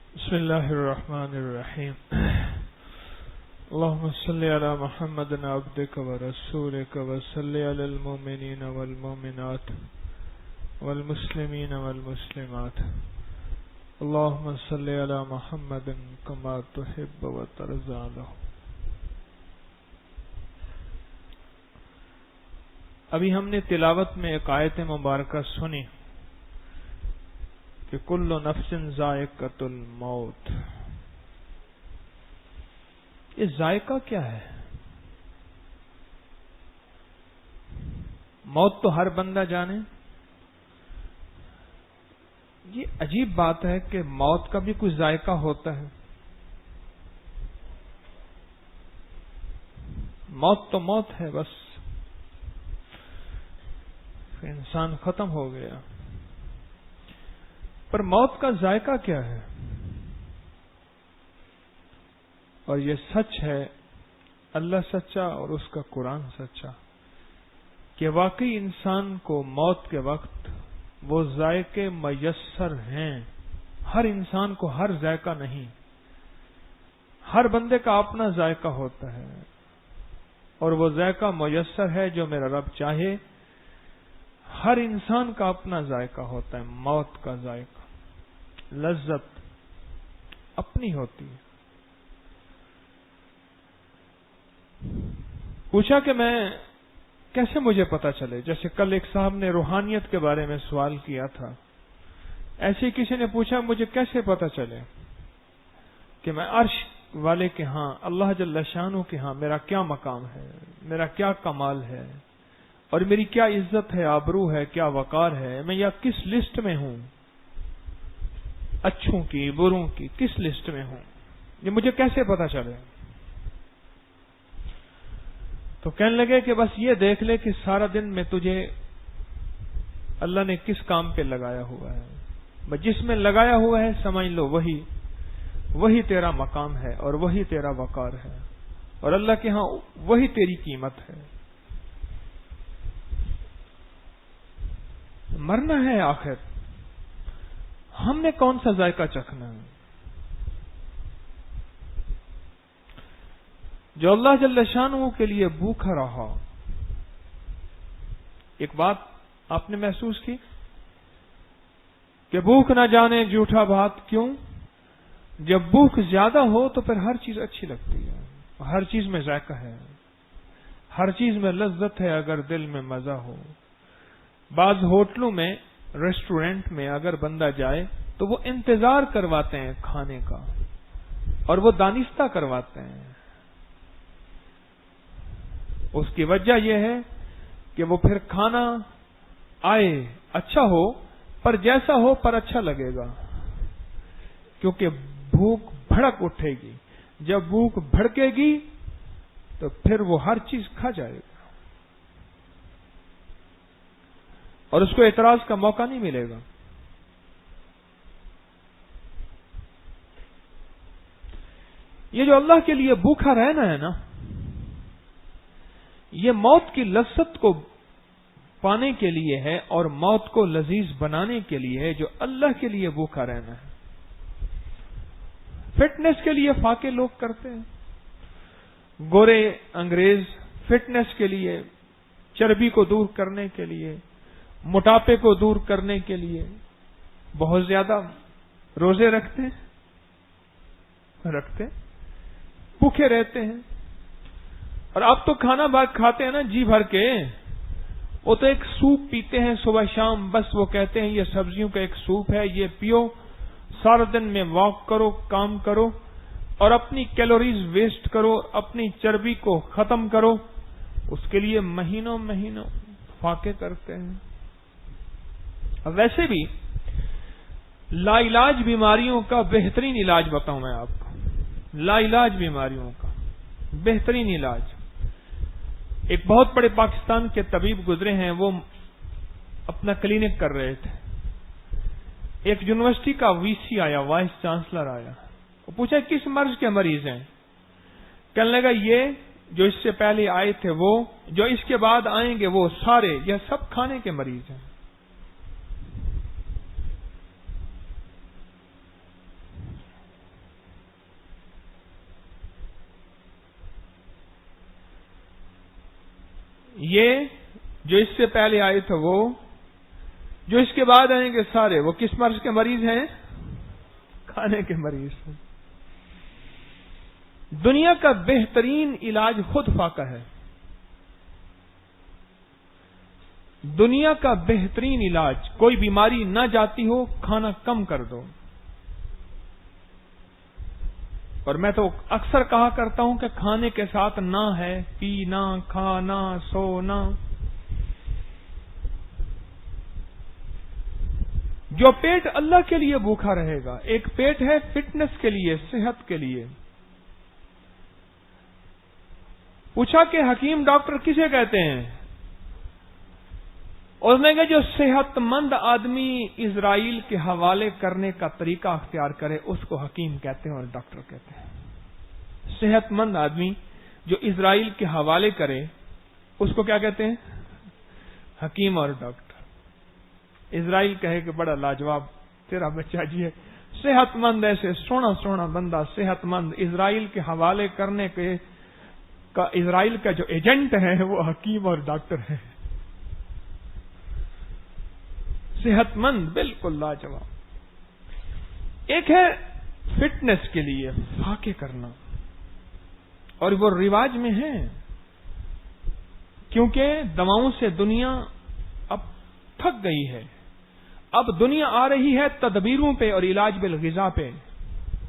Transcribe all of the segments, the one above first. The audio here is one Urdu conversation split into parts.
بسم اللہ الرحمن الرحیم اللهم صل علی محمد عبدک ورسولک وصل علی المؤمنین والمؤمنات والمسلمین والمسلمات اللهم صل علی محمد کما تحب وترضى عنہ۔ ابھی ہم نے تلاوت میں ایک آیت مبارکہ سنی کہ کل نفس ذائقۃ الموت۔ یہ ذائقہ کیا ہے؟ موت تو ہر بندہ جانے۔ یہ عجیب بات ہے کہ موت کا بھی کچھ ذائقہ ہوتا ہے۔ موت تو موت ہے، بس انسان ختم ہو گیا، پر موت کا ذائقہ کیا ہے؟ اور یہ سچ ہے، اللہ سچا اور اس کا قرآن سچا، کہ واقعی انسان کو موت کے وقت وہ ذائقے میسر ہیں۔ ہر انسان کو ہر ذائقہ نہیں، ہر بندے کا اپنا ذائقہ ہوتا ہے، اور وہ ذائقہ میسر ہے جو میرا رب چاہے۔ ہر انسان کا اپنا ذائقہ ہوتا ہے، موت کا ذائقہ، لذت اپنی ہوتی ہے۔ پوچھا کہ میں کیسے مجھے پتا چلے؟ جیسے کل ایک صاحب نے روحانیت کے بارے میں سوال کیا تھا، ایسے کسی نے پوچھا مجھے کیسے پتا چلے کہ میں عرش والے کے ہاں، اللہ جل شانہ کے ہاں میرا کیا مقام ہے، میرا کیا کمال ہے، اور میری کیا عزت ہے، آبرو ہے، کیا وقار ہے، میں یا کس لسٹ میں ہوں، اچھوں کی بروں کی کس لسٹ میں ہوں، یہ مجھے کیسے پتا چلے؟ تو کہنے لگے کہ بس یہ دیکھ لے کہ سارا دن میں تجھے اللہ نے کس کام پہ لگایا ہوا ہے، بس جس میں لگایا ہوا ہے سمجھ لو وہی تیرا مقام ہے اور وہی تیرا وقار ہے، اور اللہ کے ہاں وہی تیری قیمت ہے۔ مرنا ہے آخر، ہم نے کون سا ذائقہ چکھنا ہے؟ جو اللہ جل شانہ کے لیے بھوکا رہا۔ ایک بات آپ نے محسوس کی کہ بھوک نہ جانے جھوٹا بات کیوں؟ جب بھوک زیادہ ہو تو پھر ہر چیز اچھی لگتی ہے، ہر چیز میں ذائقہ ہے، ہر چیز میں لذت ہے اگر دل میں مزہ ہو۔ بعض ہوٹلوں میں، ریسٹورنٹ میں اگر بندہ جائے تو وہ انتظار کرواتے ہیں کھانے کا، اور وہ دانستہ کرواتے ہیں۔ اس کی وجہ یہ ہے کہ وہ پھر کھانا آئے اچھا ہو، پر جیسا ہو پر اچھا لگے گا، کیونکہ بھوک بھڑک اٹھے گی۔ جب بھوک بھڑکے گی تو پھر وہ ہر چیز کھا جائے گا، اور اس کو اعتراض کا موقع نہیں ملے گا۔ یہ جو اللہ کے لیے بھوکا رہنا ہے نا، یہ موت کی لذت کو پانے کے لیے ہے، اور موت کو لذیذ بنانے کے لیے ہے، جو اللہ کے لیے بھوکا رہنا ہے۔ فٹنس کے لیے فاقے لوگ کرتے ہیں، گورے انگریز فٹنس کے لیے، چربی کو دور کرنے کے لیے، موٹاپے کو دور کرنے کے لیے بہت زیادہ روزے رکھتے بھوکے رہتے ہیں۔ اور اب تو کھانا بعد کھاتے ہیں نا جی بھر کے، وہ تو ایک سوپ پیتے ہیں صبح شام، بس وہ کہتے ہیں یہ سبزیوں کا ایک سوپ ہے، یہ پیو، سارا دن میں واک کرو، کام کرو، اور اپنی کیلوریز ویسٹ کرو، اپنی چربی کو ختم کرو۔ اس کے لیے مہینوں فاقے کرتے ہیں۔ اب ویسے بھی لا علاج بیماریوں کا بہترین علاج بتاؤں میں آپ کو، لا علاج بیماریوں کا بہترین علاج، ایک بہت بڑے پاکستان کے طبیب گزرے ہیں، وہ اپنا کلینک کر رہے تھے، ایک یونیورسٹی کا وی سی آیا، وائس چانسلر آیا، وہ پوچھا کس مرض کے مریض ہیں؟ کہنے لگا یہ جو اس سے پہلے آئے تھے، وہ جو اس کے بعد آئیں گے، وہ سارے، یہ سب کھانے کے مریض ہیں۔ یہ جو اس سے پہلے آئے تھے وہ، جو اس کے بعد آئیں گے سارے، وہ کس مرض کے مریض ہیں؟ کھانے کے مریض ہیں۔ دنیا کا بہترین علاج خود فاقہ ہے۔ دنیا کا بہترین علاج، کوئی بیماری نہ جاتی ہو، کھانا کم کر دو۔ اور میں تو اکثر کہا کرتا ہوں کہ کھانے کے ساتھ نہ ہے پینا، کھانا، سونا۔ جو پیٹ اللہ کے لیے بھوکا رہے گا، ایک پیٹ ہے فٹنس کے لیے، صحت کے لیے۔ پوچھا کہ حکیم ڈاکٹر کسے کہتے ہیں؟ اس نے کہا جو صحت مند آدمی اسرائیل کے حوالے کرنے کا طریقہ اختیار کرے اس کو حکیم کہتے ہیں اور ڈاکٹر کہتے ہیں۔ صحت مند آدمی جو اسرائیل کے حوالے کرے اس کو کیا کہتے ہیں؟ حکیم اور ڈاکٹر۔ اسرائیل کہے کہ بڑا لاجواب تیرا بچہ جی ہے، صحت مند، ایسے سونا سونا بندہ صحت مند، اسرائیل کے حوالے کرنے کے کا اسرائیل کا جو ایجنٹ ہے وہ حکیم اور ڈاکٹر ہے۔ صحت مند بالکل لاجواب۔ ایک ہے فٹنس کے لیے فاقے کرنا، اور وہ رواج میں ہے، کیونکہ دواؤں سے دنیا اب تھک گئی ہے۔ اب دنیا آ رہی ہے تدبیروں پہ اور علاج بالغذا پہ،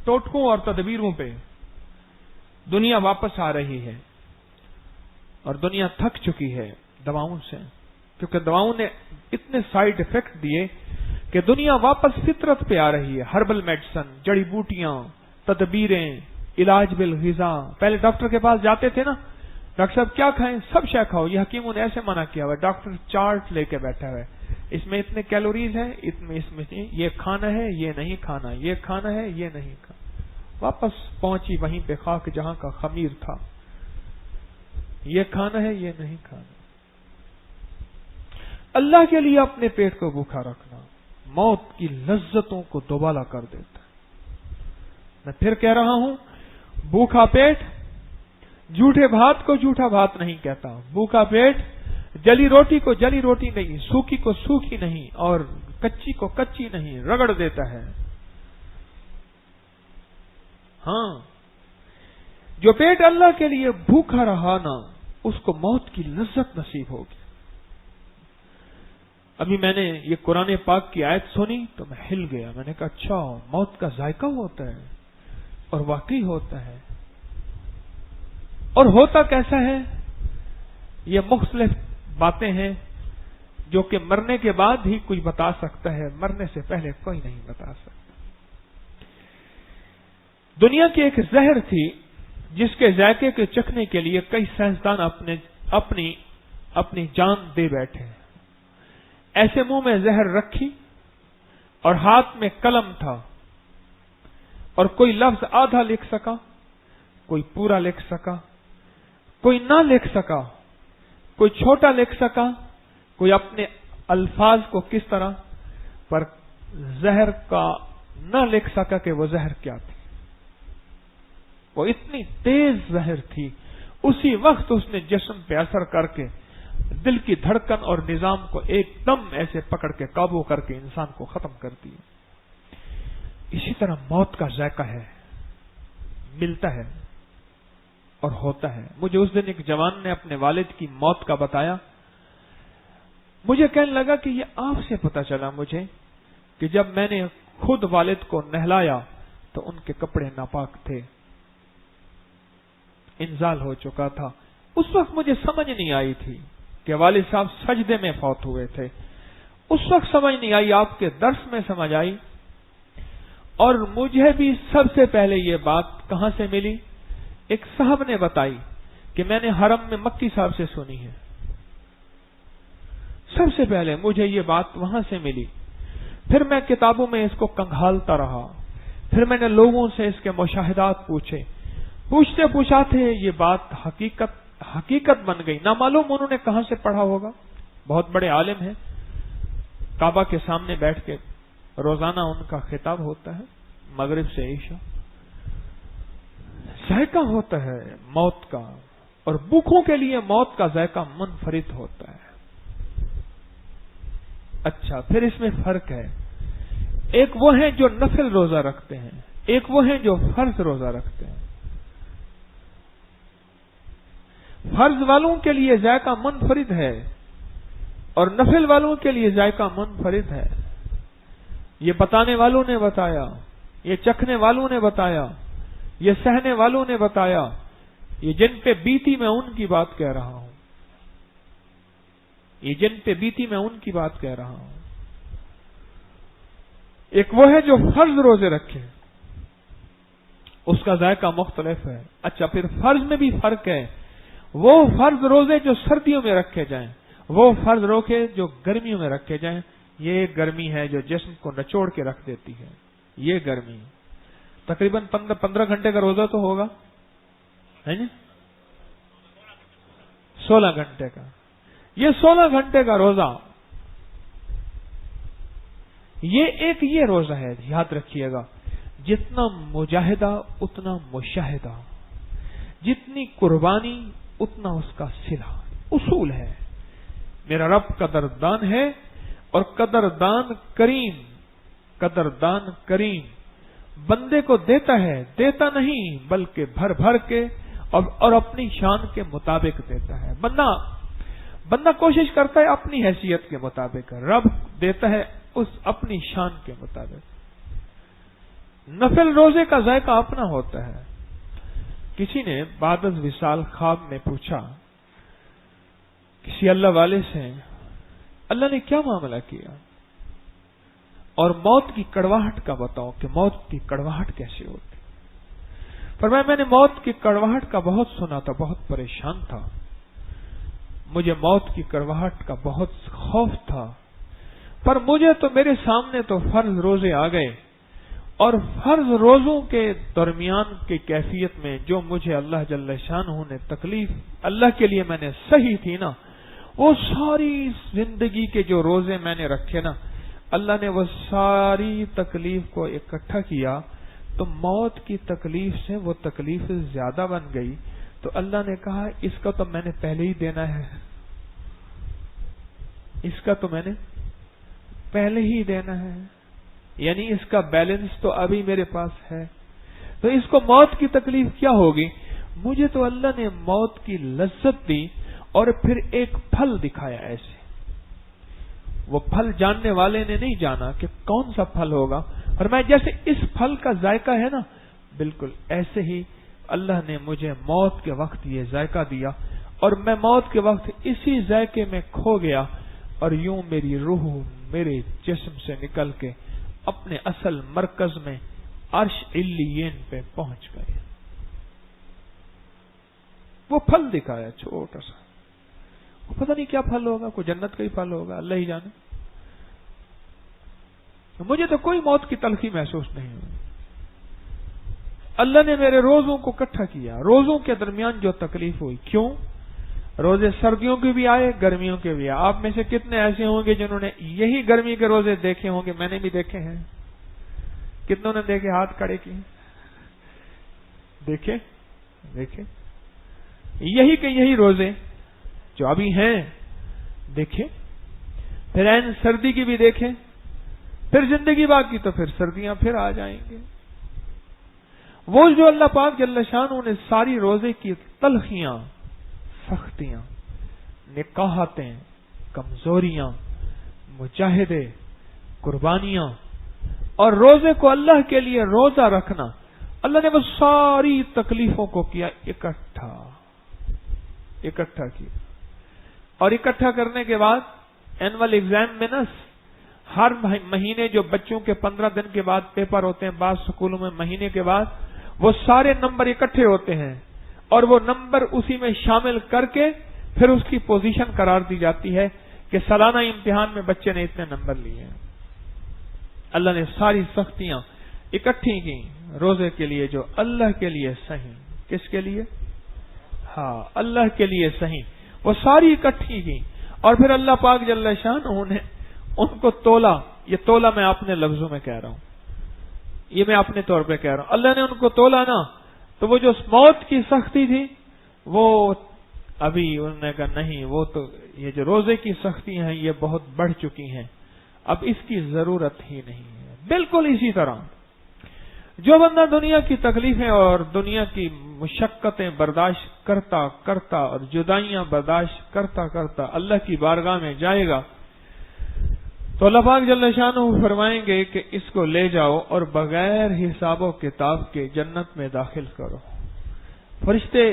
ٹوٹکوں اور تدبیروں پہ دنیا واپس آ رہی ہے، اور دنیا تھک چکی ہے دواؤں سے، کیونکہ دواؤں نے اتنے سائیڈ افیکٹ دیے کہ دنیا واپس فطرت پہ آ رہی ہے۔ ہربل میڈیسن، جڑی بوٹیاں، تدبیریں، علاج بالغذا۔ پہلے ڈاکٹر کے پاس جاتے تھے نا، ڈاکٹر صاحب کیا کھائیں؟ سب شے کھاؤ۔ یہ حکیموں نے ایسے منع کیا ہوا ہے، ڈاکٹر چارٹ لے کے بیٹھا ہوا ہے، اس میں اتنے کیلوریز ہیں، اس میں یہ کھانا ہے، یہ نہیں کھانا، یہ کھانا ہے، یہ نہیں کھانا۔ واپس پہنچی وہیں پہ خاک جہاں کا خمیر تھا، یہ کھانا ہے، یہ نہیں کھانا۔ اللہ کے لیے اپنے پیٹ کو بھوکا رکھنا موت کی لذتوں کو دوبالا کر دیتا ہے۔ میں پھر کہہ رہا ہوں، بھوکا پیٹ جھوٹے بھات کو جھوٹا بھات نہیں کہتا، بھوکا پیٹ جلی روٹی کو جلی روٹی نہیں، سوکھی کو سوکھی نہیں، اور کچی کو کچی نہیں، رگڑ دیتا ہے۔ ہاں، جو پیٹ اللہ کے لیے بھوکا رہا نا، اس کو موت کی لذت نصیب ہوگی۔ ابھی میں نے یہ قرآن پاک کی آیت سنی تو میں ہل گیا، میں نے کہا اچھا موت کا ذائقہ ہوتا ہے، اور واقعی ہوتا ہے۔ اور ہوتا کیسا ہے؟ یہ مختلف باتیں ہیں جو کہ مرنے کے بعد ہی کوئی بتا سکتا ہے، مرنے سے پہلے کوئی نہیں بتا سکتا۔ دنیا کی ایک زہر تھی جس کے ذائقے کے چکھنے کے لیے کئی سائنسدان اپنی جان دے بیٹھے۔ ایسے منہ میں زہر رکھی اور ہاتھ میں قلم تھا، اور کوئی لفظ آدھا لکھ سکا، کوئی پورا لکھ سکا، کوئی نہ لکھ سکا، کوئی چھوٹا لکھ سکا، کوئی اپنے الفاظ کو کس طرح، پر زہر کا نہ لکھ سکا کہ وہ زہر کیا تھی۔ وہ اتنی تیز زہر تھی، اسی وقت اس نے جسم پہ اثر کر کے دل کی دھڑکن اور نظام کو ایک دم ایسے پکڑ کے قابو کر کے انسان کو ختم کر دیا۔ اسی طرح موت کا ذائقہ ہے، ملتا ہے اور ہوتا ہے۔ مجھے اس دن ایک جوان نے اپنے والد کی موت کا بتایا، مجھے کہنے لگا کہ یہ آپ سے پتا چلا مجھے کہ جب میں نے خود والد کو نہلایا تو ان کے کپڑے ناپاک تھے، انزال ہو چکا تھا۔ اس وقت مجھے سمجھ نہیں آئی تھی کہ والد صاحب سجدے میں فوت ہوئے تھے، اس وقت سمجھ نہیں آئی، آپ کے درس میں سمجھ آئی۔ اور مجھے بھی سب سے پہلے یہ بات کہاں سے ملی؟ ایک صاحب نے بتائی کہ میں نے حرم میں مکی صاحب سے سنی ہے، سب سے پہلے مجھے یہ بات وہاں سے ملی۔ پھر میں کتابوں میں اس کو کنگھالتا رہا، پھر میں نے لوگوں سے اس کے مشاہدات پوچھے، پوچھتے پوچھاتے یہ بات حقیقت بن گئی۔ نہ معلوم انہوں نے کہاں سے پڑھا ہوگا، بہت بڑے عالم ہیں، کعبہ کے سامنے بیٹھ کے روزانہ ان کا خطاب ہوتا ہے مغرب سے عشاء۔ ذائقہ ہوتا ہے موت کا، اور بھوکوں کے لیے موت کا ذائقہ منفرد ہوتا ہے۔ اچھا، پھر اس میں فرق ہے، ایک وہ ہیں جو نفل روزہ رکھتے ہیں، ایک وہ ہیں جو فرض روزہ رکھتے ہیں۔ فرض والوں کے لیے ذائقہ منفرد ہے اور نفل والوں کے لیے ذائقہ منفرد ہے۔ یہ بتانے والوں نے بتایا، یہ چکھنے والوں نے بتایا، یہ سہنے والوں نے بتایا، یہ جن پہ بیتی میں ان کی بات کہہ رہا ہوں، یہ جن پہ بیتی میں ان کی بات کہہ رہا ہوں۔ ایک وہ ہے جو فرض روزے رکھے، اس کا ذائقہ مختلف ہے۔ اچھا، پھر فرض میں بھی فرق ہے، وہ فرض روزے جو سردیوں میں رکھے جائیں، وہ فرض روزے جو گرمیوں میں رکھے جائیں۔ یہ گرمی ہے جو جسم کو نچوڑ کے رکھ دیتی ہے، یہ گرمی تقریباً 15 گھنٹے کا روزہ تو ہوگا، ہے نا؟ 16 گھنٹے کا، یہ 16 گھنٹے کا روزہ، یہ روزہ ہے، یاد رکھیے گا، جتنا مجاہدہ اتنا مشاہدہ، جتنی قربانی اتنا اس کا صلہ، اصول ہے۔ میرا رب قدردان ہے اور قدردان کریم بندے کو دیتا ہے، دیتا نہیں بلکہ بھر بھر کے اور اپنی شان کے مطابق دیتا ہے۔ بندہ کوشش کرتا ہے اپنی حیثیت کے مطابق، رب دیتا ہے اس اپنی شان کے مطابق۔ نفل روزے کا ذائقہ اپنا ہوتا ہے۔ کسی نے بعد از وصال خواب میں پوچھا کسی اللہ والے سے، اللہ نے کیا معاملہ کیا اور موت کی کڑواہٹ کا بتاؤ کہ موت کی کڑواہٹ کیسے ہوتی۔ فرمایا میں نے موت کی کڑواہٹ کا بہت سنا تھا، بہت پریشان تھا، مجھے موت کی کڑواہٹ کا بہت خوف تھا، پر مجھے تو میرے سامنے تو فرض روزے آ گئے، اور فرض روزوں کے درمیان کی کیفیت میں جو مجھے اللہ جل شانہ نے تکلیف اللہ کے لیے میں نے سہی تھی نا، وہ ساری زندگی کے جو روزے میں نے رکھے نا، اللہ نے وہ ساری تکلیف کو اکٹھا کیا تو موت کی تکلیف سے وہ تکلیف زیادہ بن گئی، تو اللہ نے کہا اس کا تو میں نے پہلے ہی دینا ہے، اس کا تو میں نے پہلے ہی دینا ہے، یعنی اس کا بیلنس تو ابھی میرے پاس ہے، تو اس کو موت کی تکلیف کیا ہوگی؟ مجھے تو اللہ نے موت کی لذت دی اور پھر ایک پھل دکھایا ایسے، وہ پھل جاننے والے نے نہیں جانا کہ کون سا پھل ہوگا، اور میں جیسے اس پھل کا ذائقہ ہے نا، بالکل ایسے ہی اللہ نے مجھے موت کے وقت یہ ذائقہ دیا، اور میں موت کے وقت اسی ذائقے میں کھو گیا، اور یوں میری روح میرے جسم سے نکل کے اپنے اصل مرکز میں عرش علیین پہ پہنچ گئے۔ وہ پھل دکھایا چھوٹا سا، وہ پتہ نہیں کیا پھل ہوگا، کوئی جنت کا ہی پھل ہوگا، اللہ ہی جانے۔ مجھے تو کوئی موت کی تلخی محسوس نہیں ہوئی۔ اللہ نے میرے روزوں کو اکٹھا کیا، روزوں کے درمیان جو تکلیف ہوئی، کیوں؟ روزے سردیوں کے بھی آئے، گرمیوں کے بھی آئے۔ آپ میں سے کتنے ایسے ہوں گے جنہوں نے یہی گرمی کے روزے دیکھے ہوں گے؟ میں نے بھی دیکھے ہیں۔ کتنوں نے دیکھے؟ ہاتھ کھڑے کیے، دیکھے یہی کہ یہی روزے جو ابھی ہیں دیکھے، پھر این سردی کی بھی دیکھیں، پھر زندگی باقی تو پھر سردیاں پھر آ جائیں گے۔ وہ جو اللہ پاک جل شانہ نے ساری روزے کی تلخیاں، سختیاں، نکاحتیں، کمزوریاں، مجاہدے، قربانیاں اور روزے کو اللہ کے لیے روزہ رکھنا، اللہ نے وہ ساری تکلیفوں کو کیا اکٹھا کیا، اور اکٹھا کرنے کے بعد اینول ایگزام میں نا ہر مہینے جو بچوں کے 15 دن کے بعد پیپر ہوتے ہیں بعض سکولوں میں، مہینے کے بعد وہ سارے نمبر اکٹھے ہوتے ہیں، اور وہ نمبر اسی میں شامل کر کے پھر اس کی پوزیشن قرار دی جاتی ہے کہ سالانہ امتحان میں بچے نے اتنے نمبر لیے ہیں۔ اللہ نے ساری سختیاں اکٹھی کی روزے کے لیے جو اللہ کے لیے صحیح، کس کے لیے؟ ہاں، اللہ کے لیے صحیح، وہ ساری اکٹھی کی، اور پھر اللہ پاک جل شانہ نے ان کو تولا۔ یہ تولا میں اپنے لفظوں میں کہہ رہا ہوں، یہ میں اپنے طور پہ کہہ رہا ہوں، اللہ نے ان کو تولا نا، تو وہ جو موت کی سختی تھی وہ ابھی انہوں نے کہا نہیں، وہ تو یہ جو روزے کی سختیاں ہیں یہ بہت بڑھ چکی ہیں، اب اس کی ضرورت ہی نہیں ہے۔ بالکل اسی طرح جو بندہ دنیا کی تکلیفیں اور دنیا کی مشقتیں برداشت کرتا کرتا اور جدائیاں برداشت کرتا کرتا اللہ کی بارگاہ میں جائے گا تو اللہ پاک جل شانہ فرمائیں گے کہ اس کو لے جاؤ اور بغیر حساب و کتاب کے جنت میں داخل کرو۔ فرشتے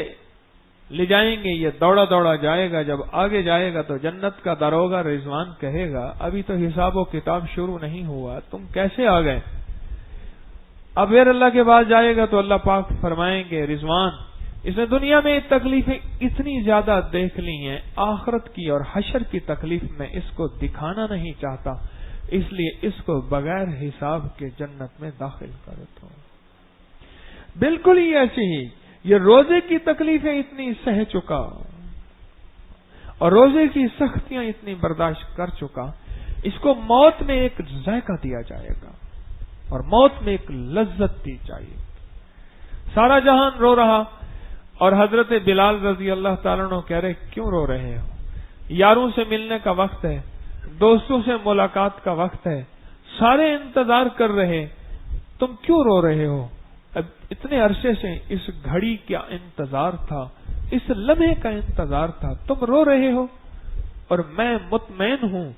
لے جائیں گے، یہ دوڑا دوڑا جائے گا، جب آگے جائے گا تو جنت کا داروغہ رضوان کہے گا ابھی تو حساب و کتاب شروع نہیں ہوا، تم کیسے آ گئے؟ اب پھر اللہ کے پاس جائے گا تو اللہ پاک فرمائیں گے رضوان اس نے دنیا میں تکلیفیں اتنی زیادہ دیکھ لی ہیں، آخرت کی اور حشر کی تکلیف میں اس کو دکھانا نہیں چاہتا، اس لیے اس کو بغیر حساب کے جنت میں داخل کرتا ہوں۔ بالکل ہی ایسی ہی یہ روزے کی تکلیفیں اتنی سہ چکا اور روزے کی سختیاں اتنی برداشت کر چکا، اس کو موت میں ایک ذائقہ دیا جائے گا اور موت میں ایک لذت دی جائے گی۔ سارا جہان رو رہا اور حضرت بلال رضی اللہ تعالیٰ عنہ کہہ رہے کیوں رو رہے ہو؟ یاروں سے ملنے کا وقت ہے، دوستوں سے ملاقات کا وقت ہے، سارے انتظار کر رہے، تم کیوں رو رہے ہو؟ اب اتنے عرصے سے اس گھڑی کا انتظار تھا، اس لمحے کا انتظار تھا، تم رو رہے ہو اور میں مطمئن ہوں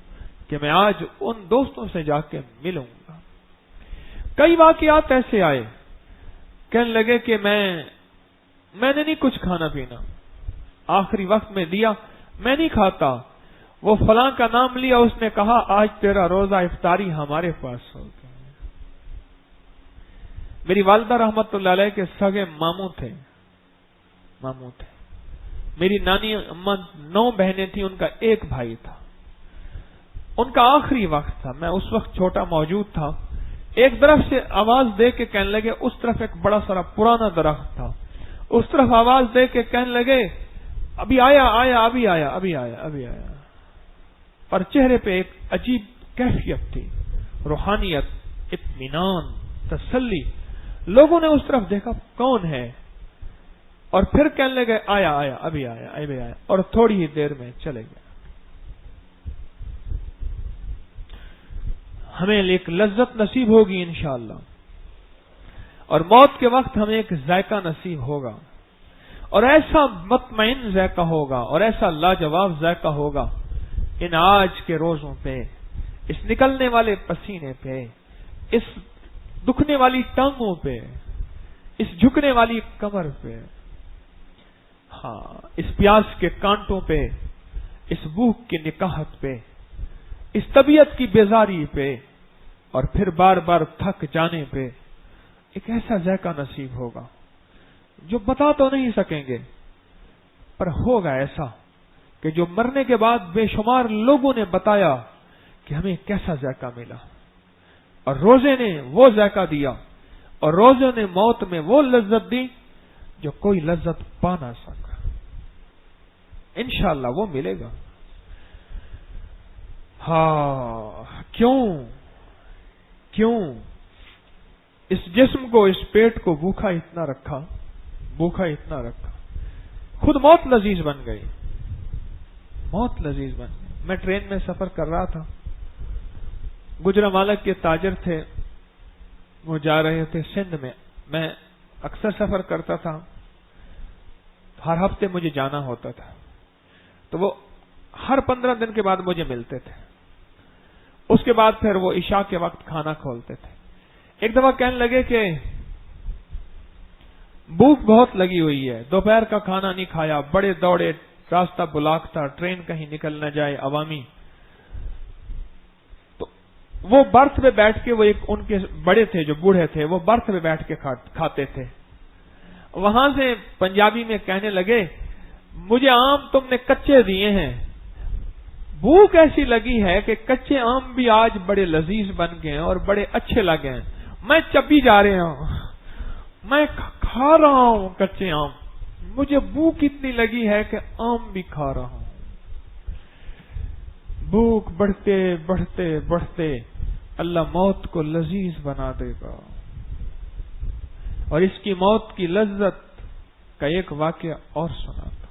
کہ میں آج ان دوستوں سے جا کے ملوں گا۔ کئی واقعات ایسے آئے، کہنے لگے کہ میں نے نہیں کچھ کھانا پینا، آخری وقت میں دیا، میں نہیں کھاتا، وہ فلاں کا نام لیا، اس نے کہا آج تیرا روزہ افطاری ہمارے پاس ہوگا۔ میری والدہ رحمت اللہ علیہ کے سگے ماموں تھے، میری نانی اماں 9 بہنیں تھیں، ان کا ایک بھائی تھا، ان کا آخری وقت تھا، میں اس وقت چھوٹا موجود تھا، ایک طرف سے آواز دے کے کہنے لگے، اس طرف ایک بڑا سارا پرانا درخت تھا، اس طرف آواز دے کے کہنے لگے ابھی آیا اور چہرے پہ ایک عجیب کیفیت تھی، روحانیت، اطمینان، تسلی۔ لوگوں نے اس طرف دیکھا کون ہے، اور پھر کہنے لگے ابھی آیا اور تھوڑی ہی دیر میں چلے گئے۔ ہمیں ایک لذت نصیب ہوگی انشاءاللہ، اور موت کے وقت ہمیں ایک ذائقہ نصیب ہوگا، اور ایسا مطمئن ذائقہ ہوگا اور ایسا لاجواب ذائقہ ہوگا ان آج کے روزوں پہ، اس نکلنے والے پسینے پہ، اس دکھنے والی ٹانگوں پہ، اس جھکنے والی کمر پہ، ہاں اس پیاس کے کانٹوں پہ، اس بھوک کی نکاہت پہ، اس طبیعت کی بیزاری پہ، اور پھر بار بار تھک جانے پہ ایک ایسا ذائقہ نصیب ہوگا جو بتا تو نہیں سکیں گے، پر ہوگا ایسا کہ جو مرنے کے بعد بے شمار لوگوں نے بتایا کہ ہمیں کیسا ذائقہ ملا، اور روزے نے وہ ذائقہ دیا، اور روزے نے موت میں وہ لذت دی جو کوئی لذت پا نہ سکا۔ انشاءاللہ وہ ملے گا۔ ہاں کیوں اس جسم کو، اس پیٹ کو بھوکا اتنا رکھا، خود موت لذیذ بن گئی۔ میں ٹرین میں سفر کر رہا تھا، گجرانوالہ کے تاجر تھے، وہ جا رہے تھے سندھ میں اکثر سفر کرتا تھا، ہر ہفتے مجھے جانا ہوتا تھا، تو وہ ہر 15 دن کے بعد مجھے ملتے تھے، اس کے بعد پھر وہ عشاء کے وقت کھانا کھولتے تھے۔ ایک دفعہ کہنے لگے کہ بھوک بہت لگی ہوئی ہے، دوپہر کا کھانا نہیں کھایا، بڑے دوڑے، راستہ بلاک تھا، ٹرین کہیں نکل نہ جائے عوامی، تو وہ برتھ پہ بیٹھ کے، وہ ایک ان کے بڑے تھے جو بوڑھے تھے، وہ برتھ پہ بیٹھ کے کھاتے تھے۔ وہاں سے پنجابی میں کہنے لگے مجھے آم تم نے کچے دیے ہیں، بھوک ایسی لگی ہے کہ کچے آم بھی آج بڑے لذیذ بن گئے ہیں اور بڑے اچھے لگے ہیں، میں چبی جا رہا ہوں، میں کھا رہا ہوں کچے آم، مجھے بھوک اتنی لگی ہے کہ آم بھی کھا رہا ہوں۔ بھوک بڑھتے بڑھتے بڑھتے اللہ موت کو لذیذ بنا دے گا، اور اس کی موت کی لذت کا ایک واقعہ اور سنا تھا۔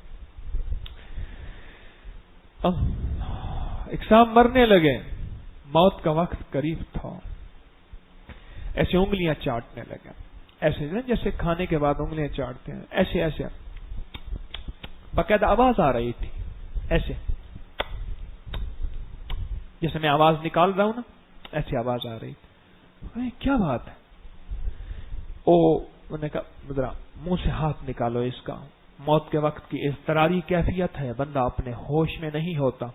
ایک صاحب مرنے لگے، موت کا وقت قریب تھا، ایسے انگلیاں چاٹنے لگے، ایسے جیسے کھانے کے بعد انگلیاں چاٹتے ہیں، ایسے ایسے باقاعدہ آواز آ رہی تھی، ایسے جیسے میں آواز نکال رہا ہوں نا، ایسی آواز آ رہی تھی۔ کیا بات ہے؟ میں نے کہا ذرا منہ سے ہاتھ نکالو اس کا، موت کے وقت کی اضطراری کیفیت ہے، بندہ اپنے ہوش میں نہیں ہوتا،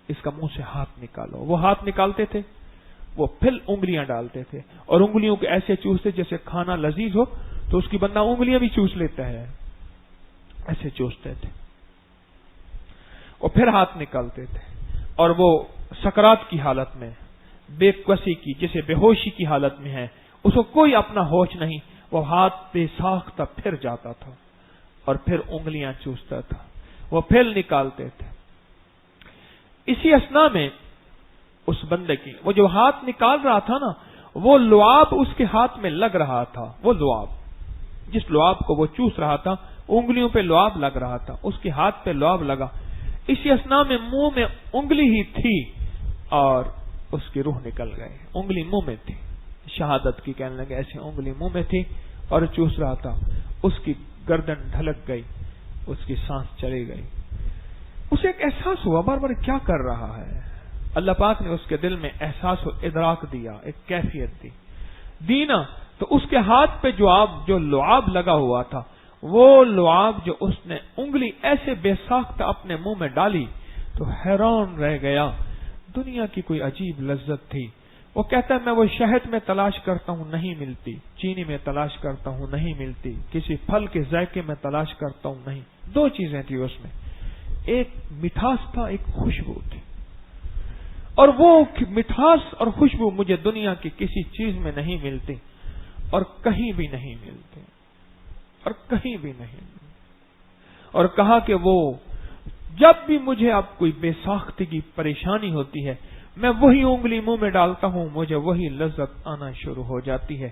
اس کا منہ سے ہاتھ نکالو۔ وہ ہاتھ نکالتے تھے، وہ پھر انگلیاں ڈالتے تھے اور انگلیوں کو ایسے چوستے جیسے کھانا لذیذ ہو تو اس کی بندہ انگلیاں بھی چوس لیتا ہے، ایسے چوستے تھے۔ وہ پھر ہاتھ نکالتے تھے اور وہ سکرات کی حالت میں، بے کسی کی، جیسے بے ہوشی کی حالت میں ہے، اس کو کوئی اپنا ہوش نہیں، وہ ہاتھ بے ساختہ پھر جاتا تھا اور پھر انگلیاں چوستا تھا، وہ پھر نکالتے تھے۔ اسی اثنا میں اس بندے کی، وہ جو ہاتھ نکال رہا تھا نا، وہ لعاب اس کے ہاتھ میں لگ رہا تھا، وہ لعاب جس لعاب کو وہ چوس رہا تھا، انگلیوں پہ لعاب لگ رہا تھا، اس کے ہاتھ پہ لعاب لگا۔ اسی اثنا میں منہ میں انگلی ہی تھی اور اس کی روح نکل گئی، انگلی منہ میں تھی، شہادت کی کہنے لگے، ایسے انگلی منہ میں تھی اور چوس رہا تھا، اس کی گردن ڈھلک گئی، اس کی سانس چلی گئی۔ اسے ایک احساس ہوا بار بار کیا کر رہا ہے۔ اللہ پاک نے اس کے دل میں احساس و ادراک دیا، ایک کیفیت دی نا، تو اس کے ہاتھ پہ جو لعاب لگا ہوا تھا، وہ لعاب جو اس نے انگلی ایسے بے ساختہ اپنے منہ میں ڈالی تو حیران رہ گیا، دنیا کی کوئی عجیب لذت تھی۔ وہ کہتا ہے میں وہ شہد میں تلاش کرتا ہوں نہیں ملتی، چینی میں تلاش کرتا ہوں نہیں ملتی، کسی پھل کے ذائقے میں تلاش کرتا ہوں نہیں۔ دو چیزیں تھی اس میں، ایک مٹھاس تھا، ایک خوشبو تھی، اور وہ مٹھاس اور خوشبو مجھے دنیا کی کسی چیز میں نہیں ملتی اور کہیں بھی نہیں ملتی، اور کہیں بھی نہیں ملتی۔ اور کہا کہ وہ جب بھی مجھے اب کوئی بے ساختگی پریشانی ہوتی ہے، میں وہی انگلی منہ میں ڈالتا ہوں، مجھے وہی لذت آنا شروع ہو جاتی ہے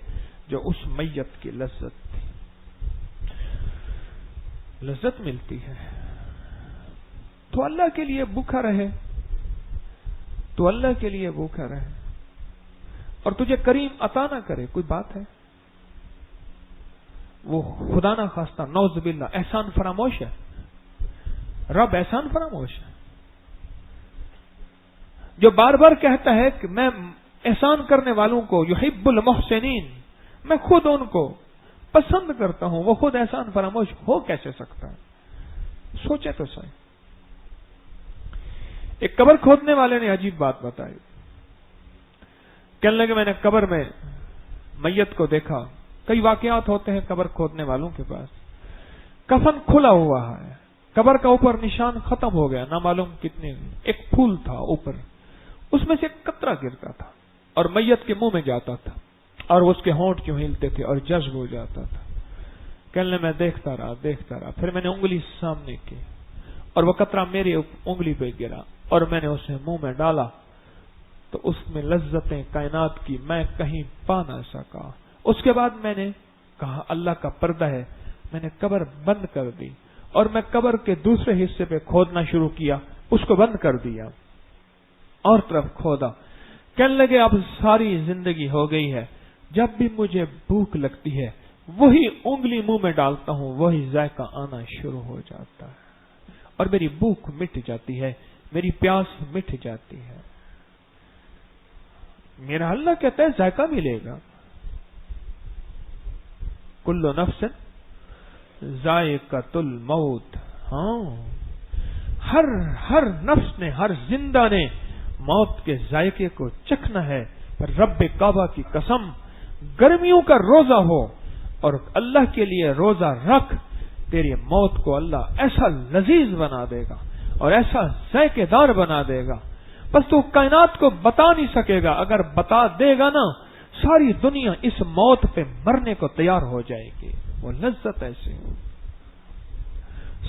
جو اس میت کی لذت تھی۔ لذت ملتی ہے تو اللہ کے لیے بھوکا رہے، تو اللہ کے لیے بھوکا رہے، اور تجھے کریم عطا نہ کرے، کوئی بات ہے؟ وہ خدا نہ خواستہ نعوذ باللہ احسان فراموش ہے، رب احسان فراموش ہے، جو بار بار کہتا ہے کہ میں احسان کرنے والوں کو یحب المحسنین، میں خود ان کو پسند کرتا ہوں، وہ خود احسان فراموش ہو کیسے سکتا ہے؟ سوچے تو صحیح۔ ایک قبر کھودنے والے نے عجیب بات بتائی، کہنے لگے میں نے قبر میں میت کو دیکھا، کئی واقعات ہوتے ہیں قبر کھودنے والوں کے پاس، کفن کھلا ہوا ہے، قبر کا اوپر نشان ختم ہو گیا، نہ معلوم کتنے، ایک پھول تھا اوپر، اس میں سے ایک قطرہ گرتا تھا اور میت کے منہ میں جاتا تھا اور اس کے ہونٹ کیوں ہلتے تھے اور جذب ہو جاتا تھا۔ کہنے میں دیکھتا رہا، پھر میں نے انگلی سامنے کی اور وہ قطرہ میری انگلی پہ گرا اور میں نے اسے منہ میں ڈالا تو اس میں لذتیں کائنات کی میں کہیں پا نہ سکا۔ اس کے بعد میں نے کہا اللہ کا پردہ ہے، میں نے قبر بند کر دی اور میں قبر کے دوسرے حصے پہ کھودنا شروع کیا، اس کو بند کر دیا اور طرف کھودا۔ کہنے لگے اب ساری زندگی ہو گئی ہے، جب بھی مجھے بھوک لگتی ہے وہی انگلی منہ میں ڈالتا ہوں، وہی ذائقہ آنا شروع ہو جاتا ہے اور میری بھوک مٹ جاتی ہے، میری پیاس مٹ جاتی ہے۔ میرا اللہ کہتا ہے ذائقہ ملے گا، کل نفس ذائقۃ الموت، ہاں ہر نفس نے، ہر زندہ نے موت کے ذائقے کو چکھنا ہے۔ پر رب کعبہ کی قسم، گرمیوں کا روزہ ہو اور اللہ کے لیے روزہ رکھ، تیری موت کو اللہ ایسا لذیذ بنا دے گا اور ایسا ذائقے دار بنا دے گا، بس تو کائنات کو بتا نہیں سکے گا، اگر بتا دے گا نا ساری دنیا اس موت پہ مرنے کو تیار ہو جائے گی۔ وہ لذت ایسی،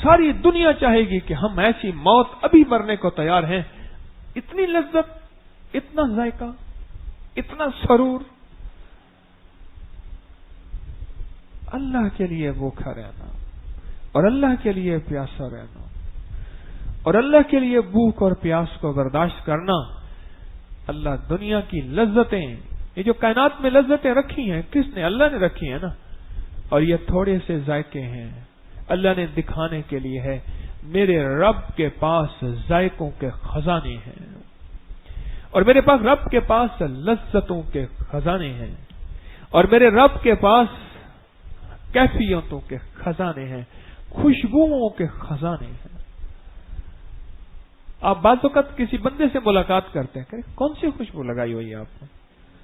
ساری دنیا چاہے گی کہ ہم ایسی موت ابھی مرنے کو تیار ہیں، اتنی لذت، اتنا ذائقہ، اتنا سرور۔ اللہ کے لیے بھوکا رہنا اور اللہ کے لیے پیاسا رہنا اور اللہ کے لیے بھوک اور پیاس کو برداشت کرنا. اللہ دنیا کی لذتیں، یہ جو کائنات میں لذتیں رکھی ہیں، کس نے؟ اللہ نے رکھی ہیں نا. اور یہ تھوڑے سے ذائقے ہیں، اللہ نے دکھانے کے لیے ہے. میرے رب کے پاس ذائقوں کے خزانے ہیں، اور میرے پاس رب کے پاس لذتوں کے خزانے ہیں، اور میرے رب کے پاس کیفیتوں کے خزانے ہیں، خوشبوؤں کے خزانے ہیں. آپ بعض اوقات کسی بندے سے ملاقات کرتے ہیں کہ کون سی خوشبو لگائی ہوئی ہے آپ نے؟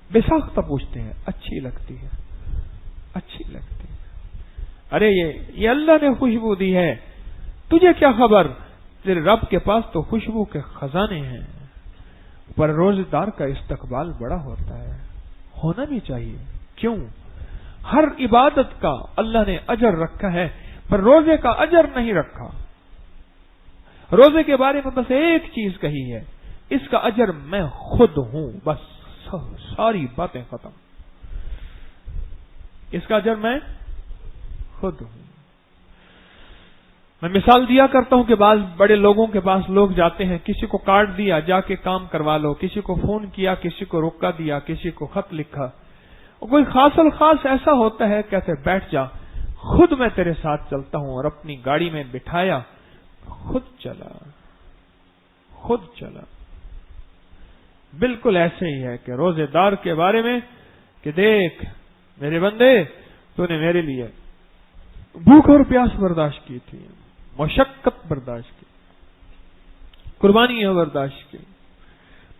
بے پوچھتے ہیں. اچھی لگتی ہے، اچھی لگتی ہے. ارے یہ اللہ نے خوشبو دی ہے، تجھے کیا خبر؟ تیرے رب کے پاس تو خوشبو کے خزانے ہیں. پر روزے دار کا استقبال بڑا ہوتا ہے، ہونا بھی چاہیے. کیوں؟ ہر عبادت کا اللہ نے اجر رکھا ہے، پر روزے کا اجر نہیں رکھا. روزے کے بارے میں بس ایک چیز کہی ہے، اس کا اجر میں خود ہوں. بس ساری باتیں ختم. اس کا اجر میں خود ہوں. میں مثال دیا کرتا ہوں کہ بعض بڑے لوگوں کے پاس لوگ جاتے ہیں، کسی کو کارڈ دیا جا کے کام کروا لو، کسی کو فون کیا، کسی کو روکا دیا، کسی کو خط لکھا. کوئی خاص الخاص ایسا ہوتا ہے کہتے بیٹھ جا، خود میں تیرے ساتھ چلتا ہوں. اور اپنی گاڑی میں بٹھایا، خود چلا. بالکل ایسے ہی ہے کہ روزے دار کے بارے میں کہ دیکھ میرے بندے، تو نے میرے لیے بھوک اور پیاس برداشت کی تھی، مشقت برداشت کی، قربانیاں برداشت کی.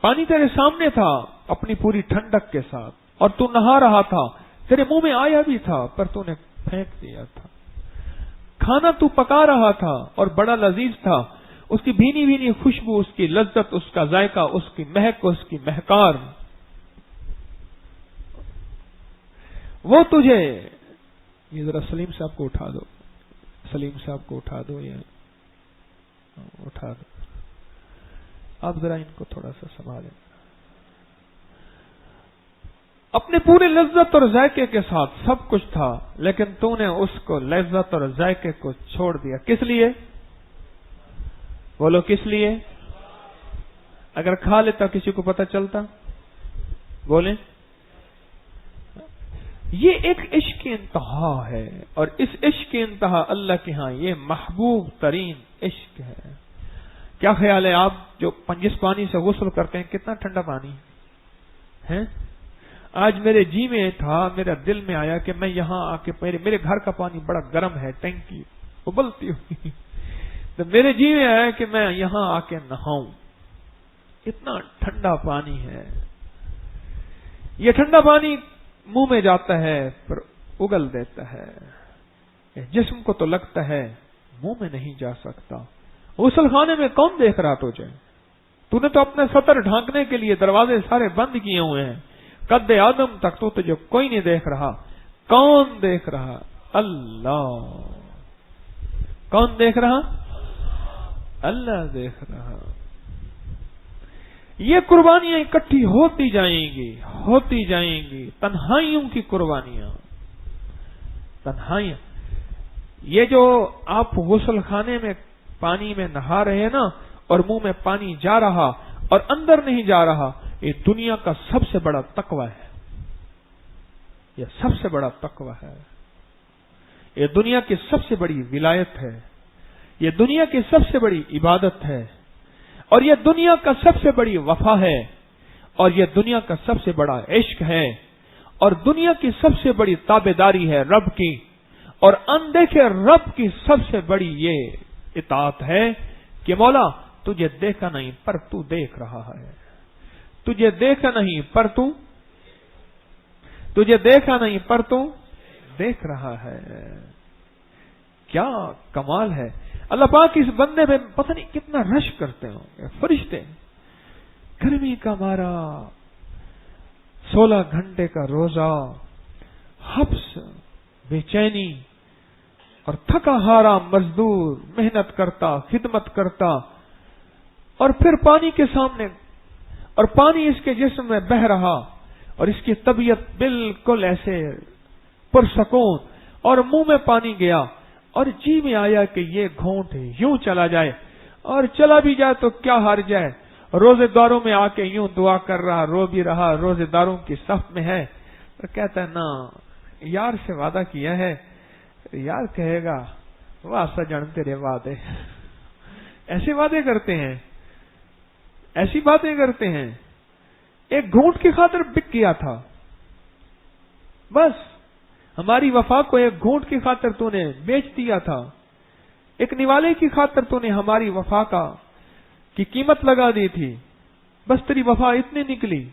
پانی تیرے سامنے تھا اپنی پوری ٹھنڈک کے ساتھ، اور تو نہا رہا تھا، تیرے منہ میں آیا بھی تھا پر تو نے پھینک دیا تھا. کھانا تو پکا رہا تھا اور بڑا لذیذ تھا، اس کی بھینی بھینی خوشبو، اس کی لذت، اس کا ذائقہ، اس کی مہک، اس کی مہکار، وہ تجھے. یہ ذرا سلیم صاحب کو اٹھا دو، سلیم صاحب کو اٹھا دو، یا اٹھا دو. آپ ذرا ان کو تھوڑا سا سنبھالیں. اپنے پورے لذت اور ذائقے کے ساتھ سب کچھ تھا، لیکن تو نے اس کو لذت اور ذائقے کو چھوڑ دیا. کس لیے؟ بولو کس لیے؟ اگر کھا لیتا کسی کو پتہ چلتا؟ بولیں. یہ ایک عشق کی انتہا ہے، اور اس عشق کی انتہا اللہ کے ہاں یہ محبوب ترین عشق ہے. کیا خیال ہے آپ جو جس پانی سے غسل کرتے ہیں کتنا ٹھنڈا پانی ہے؟ آج میرے جی میں تھا، میرا دل میں آیا کہ میں یہاں آ کے میرے گھر کا پانی بڑا گرم ہے، ٹینکی ابلتی ہوئی، تو میرے جی میں آیا کہ میں یہاں آ کے نہاؤں. اتنا ٹھنڈا پانی ہے. یہ ٹھنڈا پانی منہ میں جاتا ہے پر اگل دیتا ہے. جسم کو تو لگتا ہے، منہ میں نہیں جا سکتا. غسل خانے میں کون دیکھ رہا تجھے؟ تو نے تو اپنے سطر ڈھانکنے کے لیے دروازے سارے بند کیے ہوئے ہیں. قد آدم تک تو تجھے کوئی نہیں دیکھ رہا. کون دیکھ رہا؟ اللہ. کون دیکھ رہا؟ اللہ دیکھ رہا. یہ قربانیاں اکٹھی ہوتی جائیں گی، تنہائیوں کی قربانیاں، تنہائیاں. یہ جو آپ غسل خانے میں پانی میں نہا رہے ہیں نا، اور منہ میں پانی جا رہا اور اندر نہیں جا رہا، یہ دنیا کا سب سے بڑا تقوی ہے. یہ سب سے بڑا تقوی ہے. یہ دنیا کی سب سے بڑی ولایت ہے. یہ دنیا کی سب سے بڑی عبادت ہے، اور یہ دنیا کا سب سے بڑی وفا ہے، اور یہ دنیا کا سب سے بڑا عشق ہے، اور دنیا کی سب سے بڑی تابعداری ہے رب کی، اور اندیکھے رب کی سب سے بڑی یہ اطاعت ہے کہ مولا تجھے دیکھا نہیں پر تو دیکھ رہا ہے. تجھے دیکھا نہیں پر تو دیکھ رہا ہے. کیا کمال ہے. اللہ پاک اس بندے میں پتہ نہیں کتنا رش کرتے ہوں فرشتے. گرمی کا مارا، 16 گھنٹے کا روزہ، حبس، بے چینی، اور تھکا ہارا مزدور محنت کرتا، خدمت کرتا، اور پھر پانی کے سامنے، اور پانی اس کے جسم میں بہ رہا، اور اس کی طبیعت بالکل ایسے پرسکون، اور منہ میں پانی گیا، اور جی میں آیا کہ یہ گھونٹ یوں چلا جائے، اور چلا بھی جائے تو کیا ہار جائے، روزے داروں میں آ کے یوں دعا کر رہا، رو بھی رہا، روزے داروں کی صف میں ہے، اور کہتا ہے نا یار سے وعدہ کیا ہے، یار کہے گا واہ سجن تیرے وعدے، ایسے وعدے کرتے ہیں، ایسی باتیں کرتے ہیں۔ ایک گھونٹ کی خاطر بک گیا تھا، بس ہماری وفا کو ایک گھونٹ کی خاطر تو نے بیچ دیا تھا، ایک نوالے کی خاطر تو نے ہماری وفا کی قیمت لگا دی تھی، بس تیری وفا اتنی نکلی۔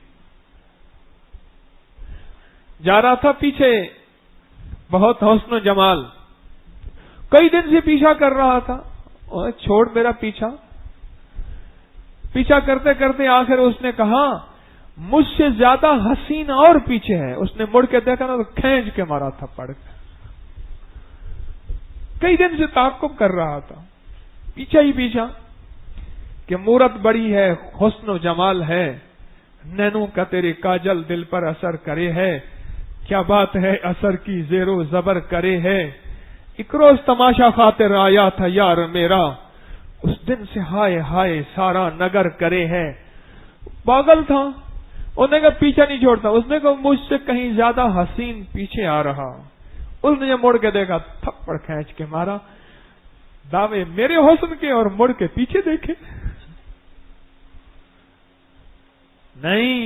جا رہا تھا پیچھے، بہت حسن و جمال، کئی دن سے پیچھا کر رہا تھا، اور چھوڑ میرا پیچھا کرتے کرتے آخر اس نے کہا مجھ سے زیادہ حسین اور پیچھے ہے۔ اس نے مڑ کے دیکھا نا تو کھینچ کے مارا تھا پڑ کے۔ کئی دن سے تعاقب کر رہا تھا، پیچھا ہی پیچھا، کہ مورت بڑی ہے، حسن و جمال ہے، نینوں کا تیرے کاجل دل پر اثر کرے ہے، کیا بات ہے اثر کی زیر و زبر کرے ہے، ایک روز تماشا خاطر آیا تھا یار میرا، اس دن سے ہائے ہائے سارا نگر کرے ہے۔ پاگل تھا، اس نے کہا پیچھا نہیں چھوڑتا، اس نے کہا مجھ سے کہیں زیادہ حسین پیچھے آ رہا، اس نے مڑ کے دیکھا، تھپڑ کھینچ کے مارا، دعوے میرے حسن کے اور مڑ کے پیچھے دیکھے۔ نہیں،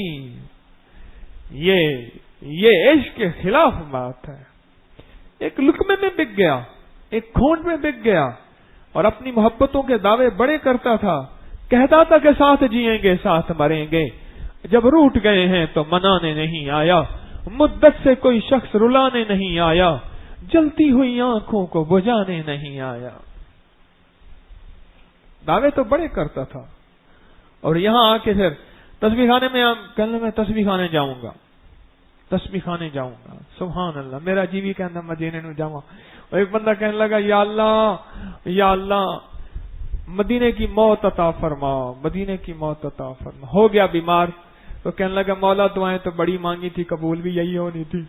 یہ عشق کے خلاف بات ہے۔ ایک لقمے میں بک گیا، ایک گھونٹ میں بک گیا، اور اپنی محبتوں کے دعوے بڑے کرتا تھا، کہتا تھا کہ ساتھ جیئیں گے ساتھ مریں گے، جب روٹ گئے ہیں تو منانے نہیں آیا، مدت سے کوئی شخص رلانے نہیں آیا، جلتی ہوئی آنکھوں کو بجھانے نہیں آیا۔ دعوے تو بڑے کرتا تھا، اور یہاں آ کے پھر تسبیح خانے میں کہنے میں تسبیح خانے جاؤں گا، تسبیح خانے جاؤں گا، سبحان اللہ، میرا جی بھی کہنا مدینے نو جاؤں۔ اور ایک بندہ کہنے لگا یا اللہ مدینے کی موت عطا فرما، مدینے کی موت عطا فرما۔ ہو گیا بیمار تو کہنے لگا مولا دعائیں تو بڑی مانگی تھی، قبول بھی یہی ہونی تھی۔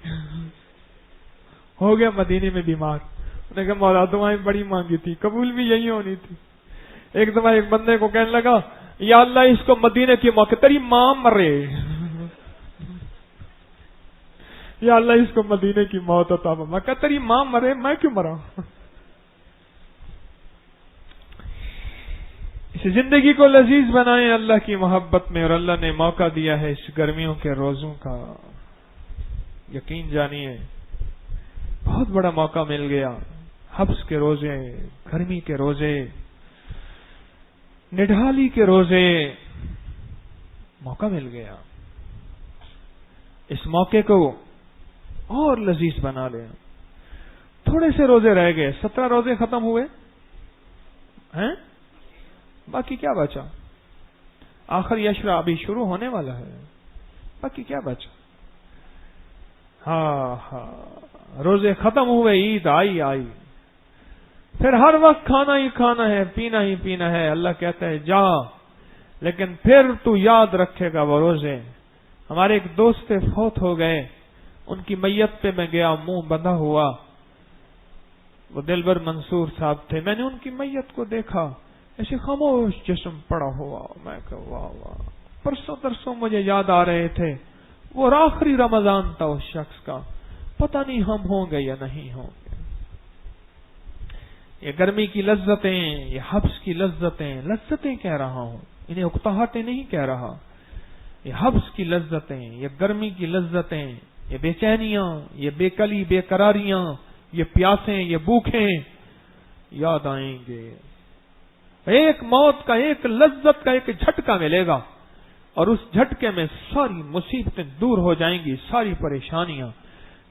ہو گیا مدینے میں بیمار، انہوں نے کہا مولا دعائیں بڑی مانگی تھی، قبول بھی یہی ہونی تھی۔ ایک دفعہ ایک بندے کو کہنے لگا یا اللہ اس کو مدینے کی موت، تیری ماں مرے، یا اللہ اس کو مدینے کی موت عطا فرما۔ کہ تیری ماں مرے، میں کیوں مرا؟ اس زندگی کو لذیذ بنائیں اللہ کی محبت میں، اور اللہ نے موقع دیا ہے اس گرمیوں کے روزوں کا، یقین جانیے بہت بڑا موقع مل گیا۔ حبس کے روزے، گرمی کے روزے، نڈھالی کے روزے، موقع مل گیا۔ اس موقع کو اور لذیذ بنا لیں۔ تھوڑے سے روزے رہ گئے، 17 روزے ختم ہوئے ہیں، باقی کیا بچا؟ آخری عشرہ ابھی شروع ہونے والا ہے، باقی کیا بچا؟ ہاں روزے ختم ہوئے، عید آئی، پھر ہر وقت کھانا ہی کھانا ہے، پینا ہی پینا ہے۔ اللہ کہتا ہے جا، لیکن پھر تو یاد رکھے گا وہ روزے۔ ہمارے ایک دوست فوت ہو گئے، ان کی میت پہ میں گیا، منہ بندھا ہوا، وہ دلبر منصور صاحب تھے، میں نے ان کی میت کو دیکھا، ایسے خاموش جسم پڑا ہوا، میں کہا واہ واہ، پرسوں ترسوں مجھے یاد آ رہے تھے، وہ آخری رمضان تھا اس شخص کا، پتہ نہیں ہم ہوں گے یا نہیں ہوں گے۔ یہ گرمی کی لذتیں، یہ حبس کی لذتیں کہہ رہا ہوں، انہیں اکتاہٹیں نہیں کہہ رہا، یہ حبس کی لذتیں، یہ گرمی کی لذتیں، یہ بے چینیاں، یہ بے کلی بے قراریاں، یہ پیاسیں، یہ بھوکیں یاد آئیں گے۔ ایک موت کا، ایک لذت کا ایک جھٹکا ملے گا، اور اس جھٹکے میں ساری مصیبتیں دور ہو جائیں گی، ساری پریشانیاں۔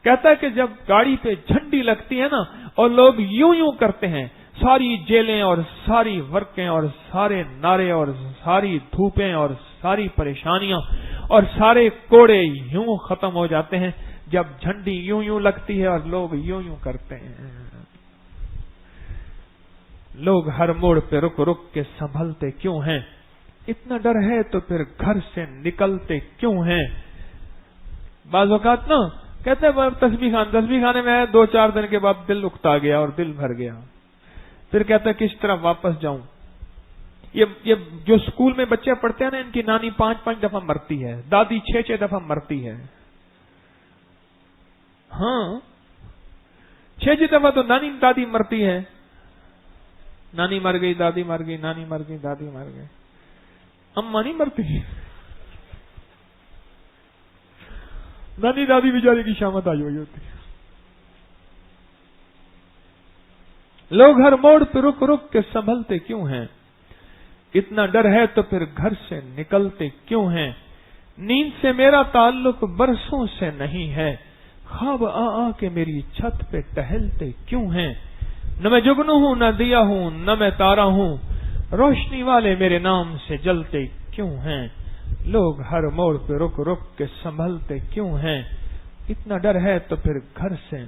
کہتا ہے کہ جب گاڑی پہ جھنڈی لگتی ہے نا، اور لوگ یوں کرتے ہیں، ساری جیلیں اور ساری ورکیں اور سارے نعرے اور ساری دھوپیں اور ساری پریشانیاں اور سارے کوڑے یوں ختم ہو جاتے ہیں جب جھنڈی یوں لگتی ہے اور لوگ یوں کرتے ہیں۔ لوگ ہر موڑ پہ رک کے سنبھلتے کیوں ہیں؟ اتنا ڈر ہے تو پھر گھر سے نکلتے کیوں ہیں؟ بعض اوقات نا کہتے ہیں تسبیح خانے میں 2-4 دن کے بعد دل اکتا گیا اور دل بھر گیا، پھر کہتا ہے کس طرح واپس جاؤں، یہ جو اسکول میں بچے پڑھتے ہیں نا، ان کی نانی 5 دفعہ مرتی ہے، دادی 6 دفعہ مرتی ہے. ہاں 6 دفعہ تو نانی دادی مرتی ہے. نانی مر گئی، دادی مر گئی، نانی مر گئی، دادی مر گئی. اماں نہیں مرتی. نانی دادی بیچاری کی شامت آئی ہوئی ہوتی ہے. لوگ ہر موڑ پہ رک رک کے سنبھلتے کیوں ہیں؟ اتنا ڈر ہے تو پھر گھر سے نکلتے کیوں ہیں؟ نیند سے میرا تعلق برسوں سے نہیں ہے، خواب آ آ کے میری چھت پہ ٹہلتے کیوں ہیں؟ نہ میں جگنو ہوں، نہ دیا ہوں، نہ میں تارا ہوں، روشنی والے میرے نام سے جلتے کیوں ہیں؟ لوگ ہر موڑ پہ رک رک کے سنبھلتے کیوں ہیں؟ اتنا ڈر ہے تو پھر گھر سے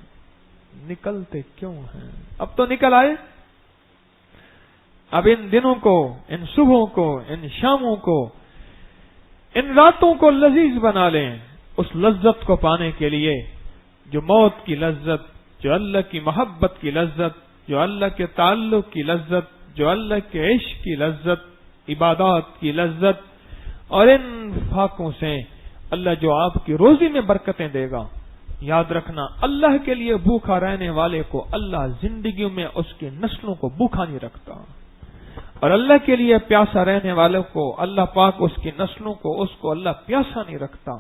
نکلتے کیوں ہیں؟ اب تو نکل آئے. اب ان دنوں کو، ان صبحوں کو، ان شاموں کو، ان راتوں کو لذیذ بنا لیں اس لذت کو پانے کے لیے جو موت کی لذت، جو اللہ کی محبت کی لذت، جو اللہ کے تعلق کی لذت، جو اللہ کے عشق کی لذت، عبادات کی لذت، اور ان فاقوں سے اللہ جو آپ کی روزی میں برکتیں دے گا. یاد رکھنا، اللہ کے لیے بھوکا رہنے والے کو اللہ زندگیوں میں اس کی نسلوں کو بھوکا نہیں رکھتا، اور اللہ کے لیے پیاسا رہنے والوں کو اللہ پاک اس کی نسلوں کو، اس کو اللہ پیاسا نہیں رکھتا.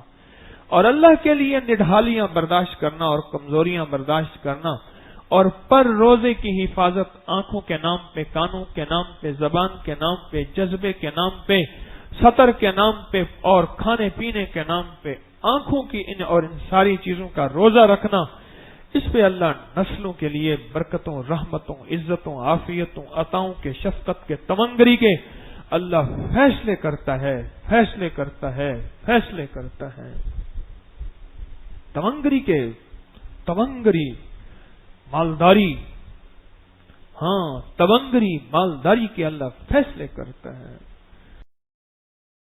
اور اللہ کے لیے نڈھالیاں برداشت کرنا اور کمزوریاں برداشت کرنا اور پر روزے کی حفاظت آنکھوں کے نام پہ، کانوں کے نام پہ، زبان کے نام پہ، جذبے کے نام پہ، سطر کے نام پہ، اور کھانے پینے کے نام پہ، آنکھوں کی اور ان ساری چیزوں کا روزہ رکھنا، اس پہ اللہ نسلوں کے لیے برکتوں، رحمتوں، عزتوں، عافیتوں، عطاؤں کے، شفقت کے، تمنگری کے اللہ فیصلے کرتا ہے، فیصلے کرتا ہے، فیصلے کرتا ہے. تمنگری کے، تمنگری مالداری، ہاں تمنگری مالداری کے اللہ فیصلے کرتا ہے.